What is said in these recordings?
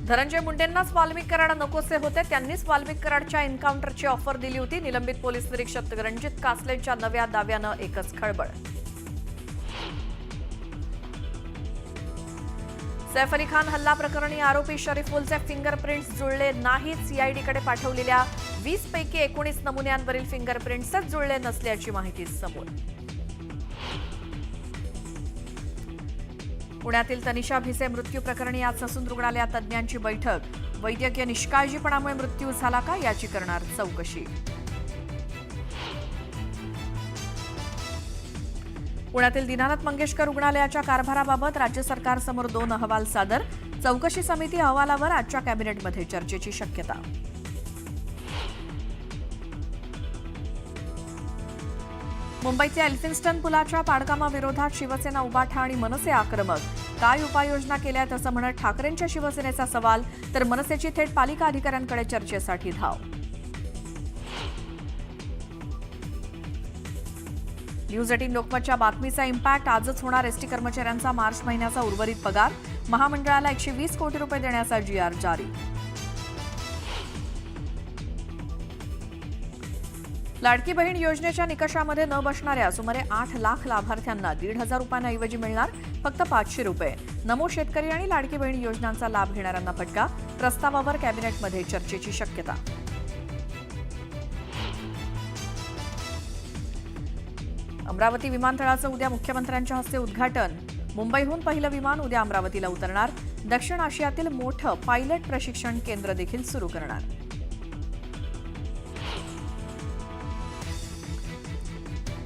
धनंजय मुंडेंनाच वाल्मिक कराड नकोसे होते, त्यांनीच वाल्मिक कराडच्या एन्काउंटरची ऑफर दिली होती. निलंबित पोलीस निरीक्षक रणजित कासलेंच्या नव्या दाव्यानं एकच खळबळ. सैफ अली खान हल्ला प्रकरणी आरोपी शरीफुलचे फिंगरप्रिंट्स जुळले नाहीत. सीआयडीकडे पाठवलेल्या 20 पैकी 19 नमुन्यांवरील फिंगरप्रिंट्सच जुळले नसल्याची माहिती समोर. पुण्यातील तनिषा भिसे मृत्यू प्रकरणी आज ससून रुग्णालयात तज्ज्ञांची बैठक. वैद्यकीय निष्काळजीपणामुळे मृत्यू झाला का याची करणार चौकशी. पुण्यातील दीनानाथ मंगेशकर रुग्णालयाच्या कारभाराबाबत राज्य सरकारसमोर 2 अहवाल सादर. चौकशी समिती अहवालावर आजच्या कॅबिनेटमध्ये चर्चेची शक्यता. मुंबईच्या एल्फिन्स्टन पुलाच्या पाडकामाविरोधात शिवसेना उबाठा आणि मनसे आक्रमक. काय उपाययोजना केल्यात असं म्हणत ठाकरेंच्या शिवसेनेचा सवाल, तर मनसेची थेट पालिका अधिकाऱ्यांकडे चर्चेसाठी धाव. न्यूज 18 लोकमतच्या बातमीचा इम्पॅक्ट. आजच होणार एसटी कर्मचाऱ्यांचा मार्च महिन्याचा उर्वरित पगार. महामंडळाला 120 कोटी रुपये देण्याचा GR जारी. लाडकी बहीण योजनेच्या निकषामध्ये न बसणाऱ्या सुमारे 8 लाख लाभार्थ्यांना 1,500 रुपयांऐवजी मिळणार फक्त 500 रुपये. नमो शेतकरी आणि लाडकी बहीण योजनांचा लाभ घेणाऱ्यांना फटका. प्रस्तावावर कॅबिनेटमध्ये चर्चेची शक्यता. अमरावती विमानतळाचं उद्या मुख्यमंत्र्यांच्या हस्ते उद्घाटन. मुंबईहून पहिलं विमान उद्या अमरावतीला उतरणार. दक्षिण आशियातील मोठं पायलट प्रशिक्षण केंद्र देखील सुरू करणार.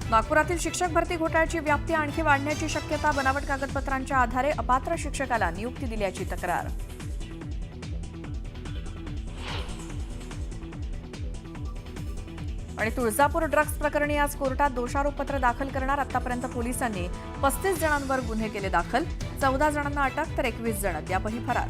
नागपुरातील शिक्षक भरती घोटाळ्याची व्याप्ती आणखी वाढण्याची शक्यता. बनावट कागदपत्रांच्या आधारे अपात्र शिक्षकाला नियुक्ती दिल्याची तक्रार. आणि तुळजापूर ड्रग्ज प्रकरणी आज कोर्टात दोषारोपपत्र दाखल करणार. आतापर्यंत पोलिसांनी 35 जणांवर गुन्हे केले दाखल. 14 जणांना अटक तर 21 जण अद्यापही फरार.